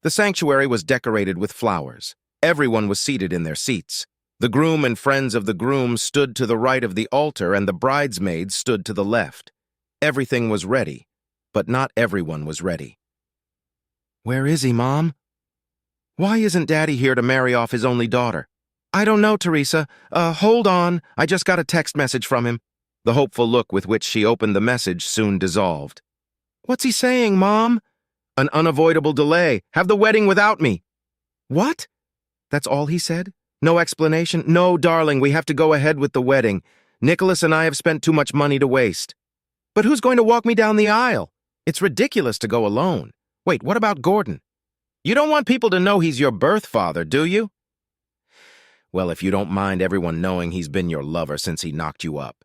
The sanctuary was decorated with flowers. Everyone was seated in their seats. The groom and friends of the groom stood to the right of the altar, and the bridesmaids stood to the left. Everything was ready, but not everyone was ready. "Where is he, Mom? Why isn't Daddy here to marry off his only daughter?" "I don't know, Teresa. Hold on. I just got a text message from him." The hopeful look with which she opened the message soon dissolved. "What's he saying, Mom?" "An unavoidable delay. Have the wedding without me." "What? That's all he said? No explanation?" "No, darling, we have to go ahead with the wedding. Nicholas and I have spent too much money to waste." "But who's going to walk me down the aisle? It's ridiculous to go alone. Wait, what about Gordon? You don't want people to know he's your birth father, do you?" "Well, if you don't mind everyone knowing he's been your lover since he knocked you up.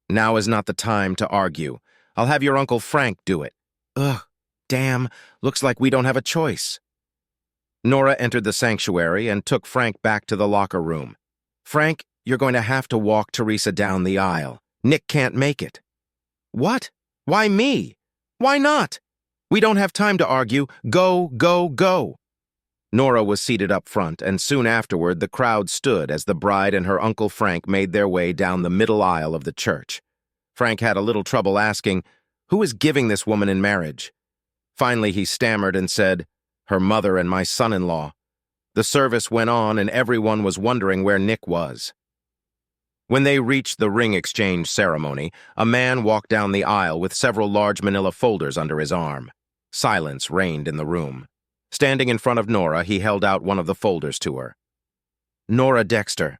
Now is not the time to argue. I'll have your Uncle Frank do it." "Ugh, damn, looks like we don't have a choice." Nora entered the sanctuary and took Frank back to the locker room. "Frank, you're going to have to walk Teresa down the aisle. Nick can't make it." "What? Why me? Why not? We don't have time to argue. Go, go, go." Nora was seated up front, and soon afterward the crowd stood as the bride and her Uncle Frank made their way down the middle aisle of the church. Frank had a little trouble asking, "Who is giving this woman in marriage?" Finally he stammered and said, "Her mother and my son-in-law." The service went on, and everyone was wondering where Nick was. When they reached the ring exchange ceremony, a man walked down the aisle with several large manila folders under his arm. Silence reigned in the room. Standing in front of Nora, he held out one of the folders to her. "Nora Dexter,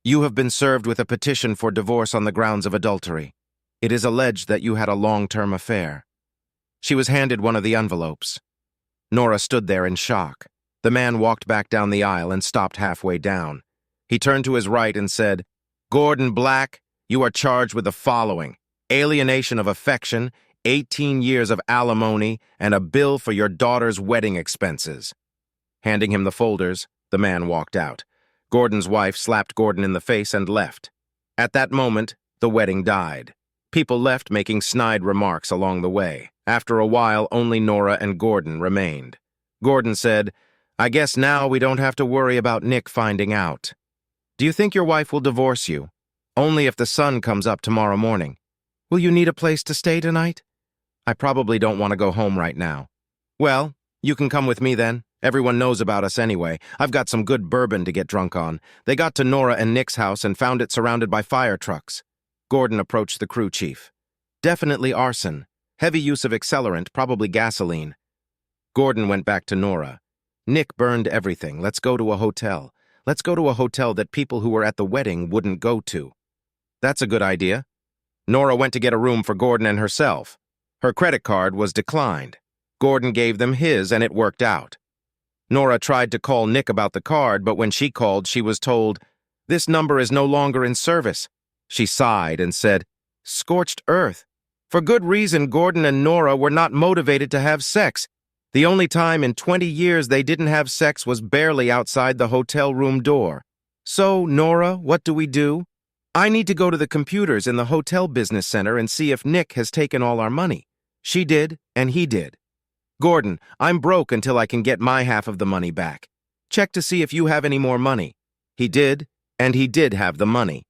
you have been served with a petition for divorce on the grounds of adultery. It is alleged that you had a long-term affair." She was handed one of the envelopes. Nora stood there in shock. The man walked back down the aisle and stopped halfway down. He turned to his right and said, "Gordon Black, you are charged with the following: alienation of affection, 18 years of alimony, and a bill for your daughter's wedding expenses." Handing him the folders, the man walked out. Gordon's wife slapped Gordon in the face and left. At that moment, the wedding died. People left making snide remarks along the way. After a while, only Nora and Gordon remained. Gordon said, "I guess now we don't have to worry about Nick finding out. Do you think your wife will divorce you? Only if the sun comes up tomorrow morning. Will you need a place to stay tonight? I probably don't want to go home right now." "Well, you can come with me then. Everyone knows about us anyway. I've got some good bourbon to get drunk on." They got to Nora and Nick's house and found it surrounded by fire trucks. Gordon approached the crew chief. "Definitely arson. Heavy use of accelerant, probably gasoline." Gordon went back to Nora. "Nick burned everything. Let's go to a hotel. Let's go to a hotel that people who were at the wedding wouldn't go to." "That's a good idea." Nora went to get a room for Gordon and herself. Her credit card was declined. Gordon gave them his, and it worked out. Nora tried to call Nick about the card, but when she called, she was told, "This number is no longer in service." She sighed and said, "Scorched earth." For good reason, Gordon and Nora were not motivated to have sex. The only time in 20 years they didn't have sex was barely outside the hotel room door. "So, Nora, what do we do?" "I need to go to the computers in the hotel business center and see if Nick has taken all our money." She did, and he did. "Gordon, I'm broke until I can get my half of the money back. Check to see if you have any more money." He did, and he did have the money.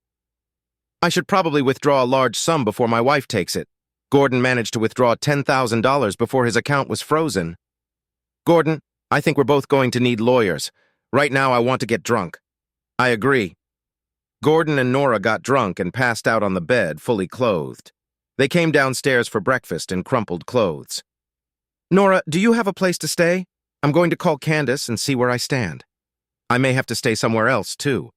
"I should probably withdraw a large sum before my wife takes it." Gordon managed to withdraw $10,000 before his account was frozen. "Gordon, I think we're both going to need lawyers. Right now I want to get drunk." "I agree." Gordon and Nora got drunk and passed out on the bed, fully clothed. They came downstairs for breakfast in crumpled clothes. "Nora, do you have a place to stay? I'm going to call Candace and see where I stand. I may have to stay somewhere else, too.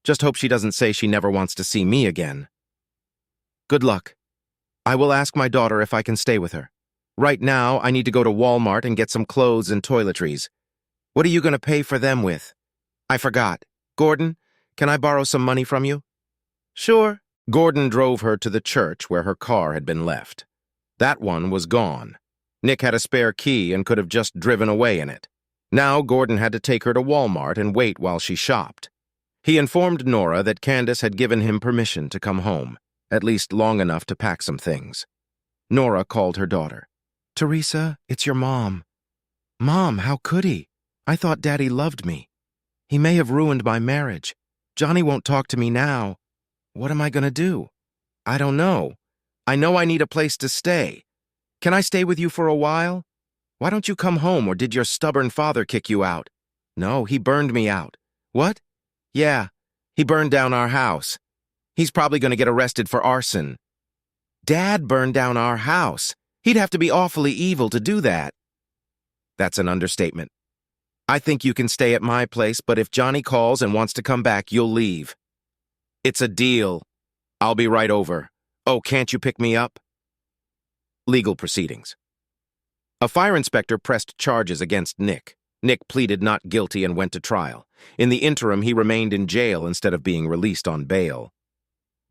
Just hope she doesn't say she never wants to see me again." "Good luck. I will ask my daughter if I can stay with her. Right now, I need to go to Walmart and get some clothes and toiletries. What are you going to pay for them with?" "I forgot. Gordon, can I borrow some money from you?" "Sure." Gordon drove her to the church where her car had been left. That one was gone. Nick had a spare key and could have just driven away in it. Now Gordon had to take her to Walmart and wait while she shopped. He informed Nora that Candace had given him permission to come home, at least long enough to pack some things. Nora called her daughter. "Teresa, it's your mom." "Mom, how could he?" I thought Daddy loved me. He may have ruined my marriage. Johnny won't talk to me now. What am I gonna do? I don't know. I know I need a place to stay. Can I stay with you for a while? Why don't you come home, or did your stubborn father kick you out? No, he burned me out. What? Yeah, he burned down our house. He's probably gonna get arrested for arson. Dad burned down our house. He'd have to be awfully evil to do that. That's an understatement. I think you can stay at my place, but if Johnny calls and wants to come back, you'll leave. It's a deal. I'll be right over. Oh, can't you pick me up? Legal proceedings. A fire inspector pressed charges against Nick. Nick pleaded not guilty and went to trial. In the interim, he remained in jail instead of being released on bail.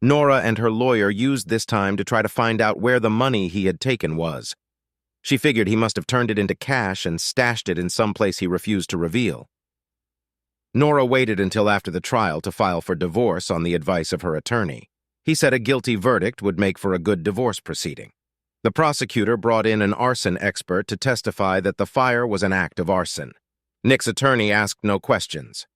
Nora and her lawyer used this time to try to find out where the money he had taken was. She figured he must have turned it into cash and stashed it in some place he refused to reveal. Nora waited until after the trial to file for divorce on the advice of her attorney. He said a guilty verdict would make for a good divorce proceeding. The prosecutor brought in an arson expert to testify that the fire was an act of arson. Nick's attorney asked no questions.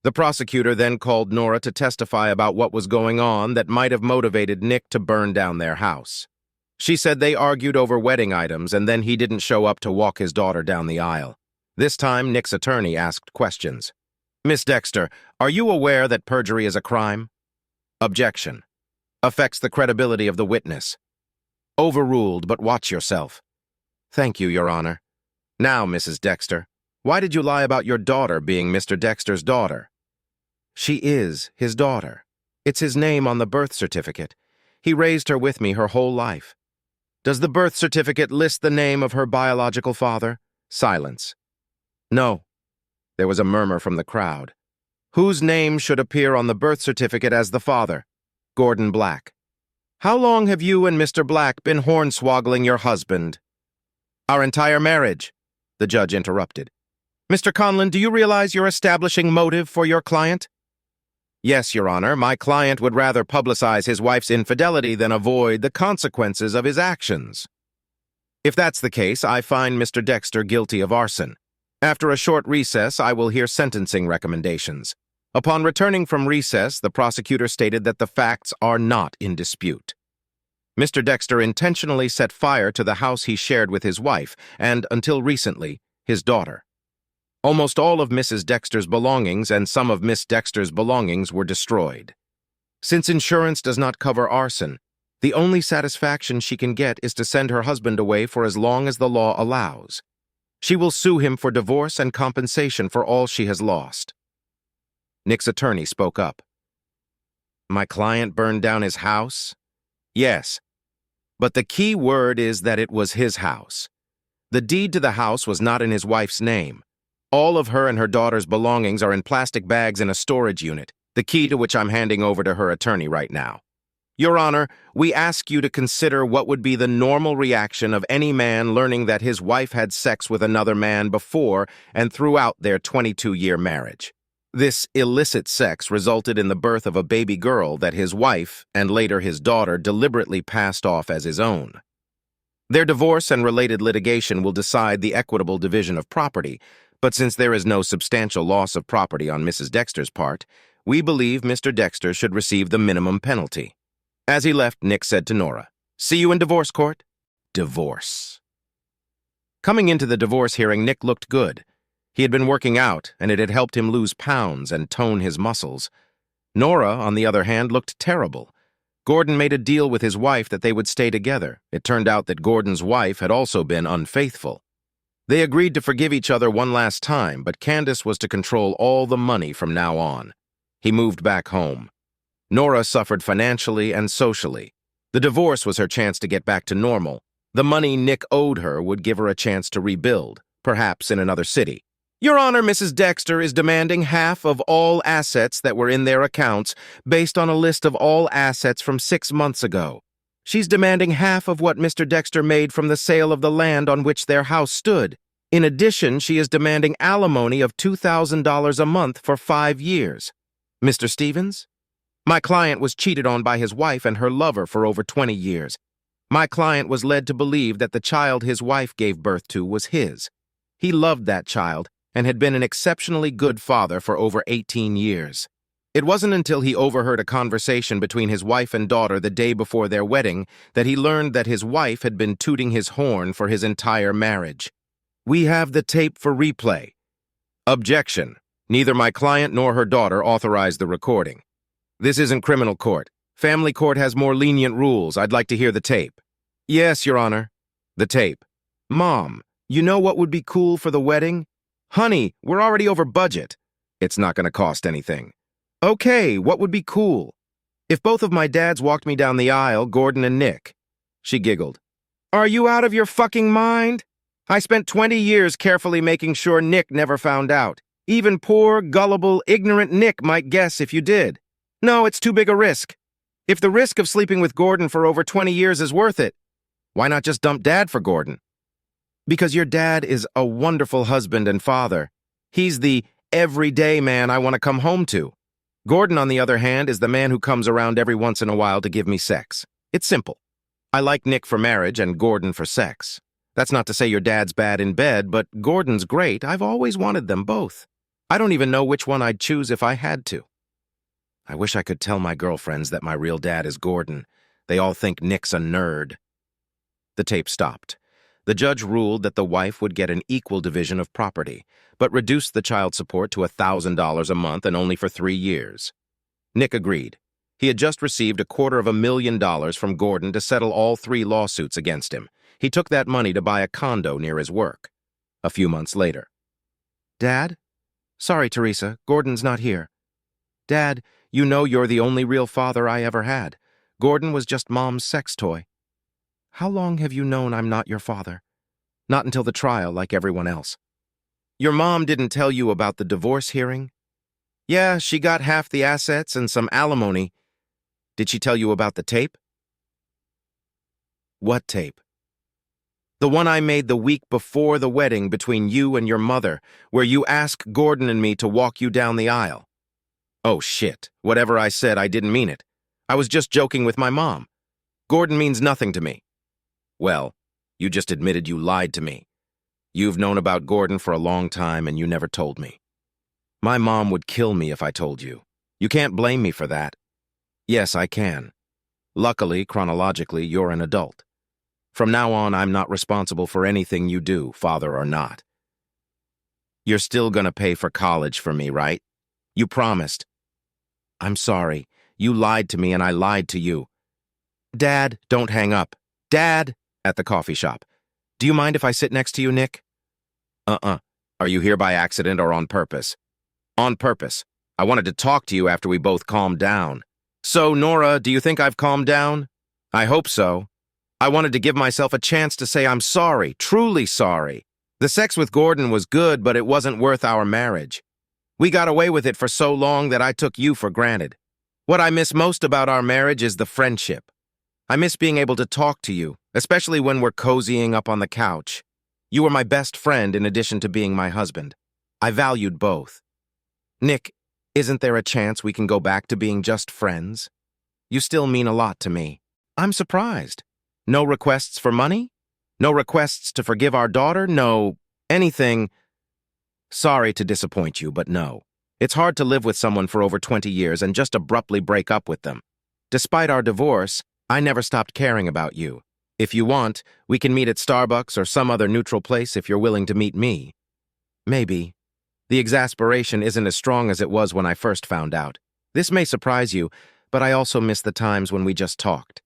The prosecutor then called Nora to testify about what was going on that might have motivated Nick to burn down their house. She said they argued over wedding items and then he didn't show up to walk his daughter down the aisle. This time, Nick's attorney asked questions. Miss Dexter, are you aware that perjury is a crime? Objection. Affects the credibility of the witness. Overruled, but watch yourself. Thank you, Your Honor. Now, Mrs. Dexter, why did you lie about your daughter being Mr. Dexter's daughter? She is his daughter. It's his name on the birth certificate. He raised her with me her whole life. Does the birth certificate list the name of her biological father? Silence. No. There was a murmur from the crowd. Whose name should appear on the birth certificate as the father? Gordon Black. How long have you and Mr. Black been hornswoggling your husband? Our entire marriage, the judge interrupted. Mr. Conlon, do you realize you're establishing motive for your client? Yes, Your Honor, my client would rather publicize his wife's infidelity than avoid the consequences of his actions. If that's the case, I find Mr. Dexter guilty of arson. After a short recess, I will hear sentencing recommendations. Upon returning from recess, the prosecutor stated that the facts are not in dispute. Mr. Dexter intentionally set fire to the house he shared with his wife and, until recently, his daughter. Almost all of Mrs. Dexter's belongings and some of Miss Dexter's belongings were destroyed. Since insurance does not cover arson, the only satisfaction she can get is to send her husband away for as long as the law allows. She will sue him for divorce and compensation for all she has lost. Nick's attorney spoke up. My client burned down his house? Yes, but the key word is that it was his house. The deed to the house was not in his wife's name. All of her and her daughter's belongings are in plastic bags in a storage unit, the key to which I'm handing over to her attorney right now. Your Honor, we ask you to consider what would be the normal reaction of any man learning that his wife had sex with another man before and throughout their 22-year marriage. This illicit sex resulted in the birth of a baby girl that his wife, and later his daughter, deliberately passed off as his own. Their divorce and related litigation will decide the equitable division of property, but since there is no substantial loss of property on Mrs. Dexter's part, we believe Mr. Dexter should receive the minimum penalty. As he left, Nick said to Nora, "See you in divorce court." Divorce. Coming into the divorce hearing, Nick looked good. He had been working out, and it had helped him lose pounds and tone his muscles. Nora, on the other hand, looked terrible. Gordon made a deal with his wife that they would stay together. It turned out that Gordon's wife had also been unfaithful. They agreed to forgive each other one last time, but Candace was to control all the money from now on. He moved back home. Nora suffered financially and socially. The divorce was her chance to get back to normal. The money Nick owed her would give her a chance to rebuild, perhaps in another city. Your Honor, Mrs. Dexter is demanding half of all assets that were in their accounts based on a list of all assets from 6 months ago. She's demanding half of what Mr. Dexter made from the sale of the land on which their house stood. In addition, she is demanding alimony of $2,000 a month for 5 years. Mr. Stevens? My client was cheated on by his wife and her lover for over 20 years. My client was led to believe that the child his wife gave birth to was his. He loved that child, and had been an exceptionally good father for over 18 years. It wasn't until he overheard a conversation between his wife and daughter the day before their wedding that he learned that his wife had been tooting his horn for his entire marriage. "We have the tape for replay." Objection. Neither my client nor her daughter authorized the recording. "This isn't criminal court. Family court has more lenient rules. I'd like to hear the tape." "Yes, Your Honor." The tape. "Mom, you know what would be cool for the wedding?" "Honey, we're already over budget." "It's not going to cost anything." "Okay, what would be cool?" "If both of my dads walked me down the aisle, Gordon and Nick." She giggled. "Are you out of your fucking mind? I spent 20 years carefully making sure Nick never found out. Even poor, gullible, ignorant Nick might guess if you did. No, it's too big a risk. If the risk of sleeping with Gordon for over 20 years is worth it, why not just dump Dad for Gordon?" "Because your dad is a wonderful husband and father. He's the everyday man I want to come home to. Gordon, on the other hand, is the man who comes around every once in a while to give me sex. It's simple. I like Nick for marriage and Gordon for sex. That's not to say your dad's bad in bed, but Gordon's great. I've always wanted them both. I don't even know which one I'd choose if I had to. I wish I could tell my girlfriends that my real dad is Gordon. They all think Nick's a nerd." The tape stopped. The judge ruled that the wife would get an equal division of property, but reduced the child support to $1,000 a month and only for 3 years. Nick agreed. He had just received $250,000 from Gordon to settle all 3 lawsuits against him. He took that money to buy a condo near his work. A few months later. "Dad? Sorry, Teresa, Gordon's not here. Dad, you know you're the only real father I ever had. Gordon was just Mom's sex toy." "How long have you known I'm not your father?" "Not until the trial, like everyone else." "Your mom didn't tell you about the divorce hearing?" "Yeah, she got half the assets and some alimony." "Did she tell you about the tape?" "What tape?" "The one I made the week before the wedding between you and your mother, where you ask Gordon and me to walk you down the aisle." "Oh, shit. Whatever I said, I didn't mean it. I was just joking with my mom. Gordon means nothing to me." "Well, you just admitted you lied to me. You've known about Gordon for a long time and you never told me." "My mom would kill me if I told you. You can't blame me for that." "Yes, I can. Luckily, chronologically, you're an adult. From now on, I'm not responsible for anything you do, father or not." "You're still gonna pay for college for me, right? You promised." "I'm sorry. You lied to me and I lied to you." "Dad, don't hang up. Dad!" At the coffee shop. "Do you mind if I sit next to you, Nick?" Are you here by accident or on purpose?" "On purpose. I wanted to talk to you after we both calmed down." "So, Nora, do you think I've calmed down?" "I hope so. I wanted to give myself a chance to say I'm sorry, truly sorry. The sex with Gordon was good, but it wasn't worth our marriage. We got away with it for so long that I took you for granted. What I miss most about our marriage is the friendship. I miss being able to talk to you, especially when we're cozying up on the couch. You were my best friend in addition to being my husband. I valued both. Nick, isn't there a chance we can go back to being just friends? You still mean a lot to me." "I'm surprised. No requests for money? No requests to forgive our daughter? No anything?" "Sorry to disappoint you, but no. It's hard to live with someone for over 20 years and just abruptly break up with them. Despite our divorce, I never stopped caring about you. If you want, we can meet at Starbucks or some other neutral place if you're willing to meet me." "Maybe. The exasperation isn't as strong as it was when I first found out. This may surprise you, but I also miss the times when we just talked.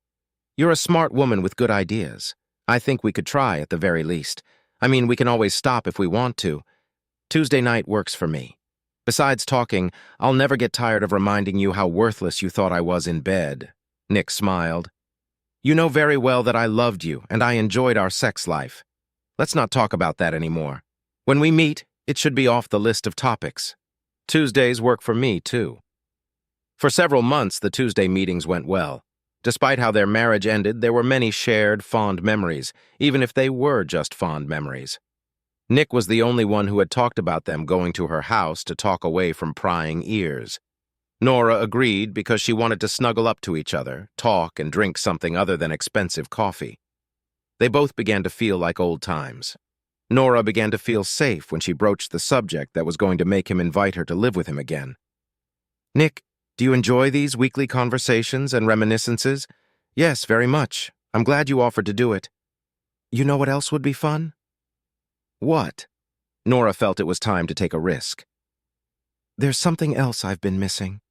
You're a smart woman with good ideas. I think we could try at the very least. I mean, we can always stop if we want to. Tuesday night works for me. Besides talking, I'll never get tired of reminding you how worthless you thought I was in bed." Nick smiled. "You know very well that I loved you and I enjoyed our sex life. Let's not talk about that anymore. When we meet, it should be off the list of topics. Tuesdays work for me, too." For several months, the Tuesday meetings went well. Despite how their marriage ended, there were many shared, fond memories, even if they were just fond memories. Nick was the only one who had talked about them going to her house to talk away from prying ears. Nora agreed because she wanted to snuggle up to each other, talk, and drink something other than expensive coffee. They both began to feel like old times. Nora began to feel safe when she broached the subject that was going to make him invite her to live with him again. "Nick, do you enjoy these weekly conversations and reminiscences?" "Yes, very much. I'm glad you offered to do it." "You know what else would be fun?" "What?" Nora felt it was time to take a risk. "There's something else I've been missing.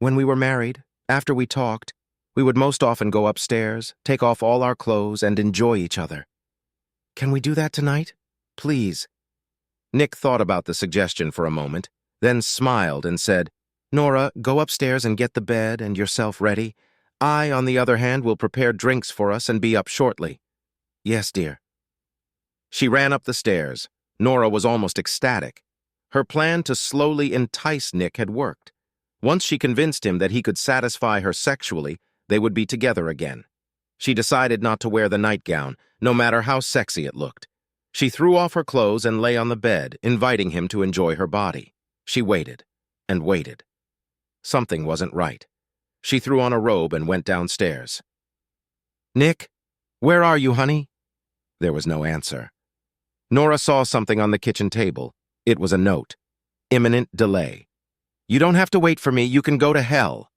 When we were married, after we talked, we would most often go upstairs, take off all our clothes, and enjoy each other. Can we do that tonight? Please." Nick thought about the suggestion for a moment, then smiled and said, "Nora, go upstairs and get the bed and yourself ready. I, on the other hand, will prepare drinks for us and be up shortly." "Yes, dear." She ran up the stairs. Nora was almost ecstatic. Her plan to slowly entice Nick had worked. Once she convinced him that he could satisfy her sexually, they would be together again. She decided not to wear the nightgown, no matter how sexy it looked. She threw off her clothes and lay on the bed, inviting him to enjoy her body. She waited and waited. Something wasn't right. She threw on a robe and went downstairs. "Nick, where are you, honey?" There was no answer. Nora saw something on the kitchen table. It was a note. "Imminent delay. You don't have to wait for me, you can go to hell."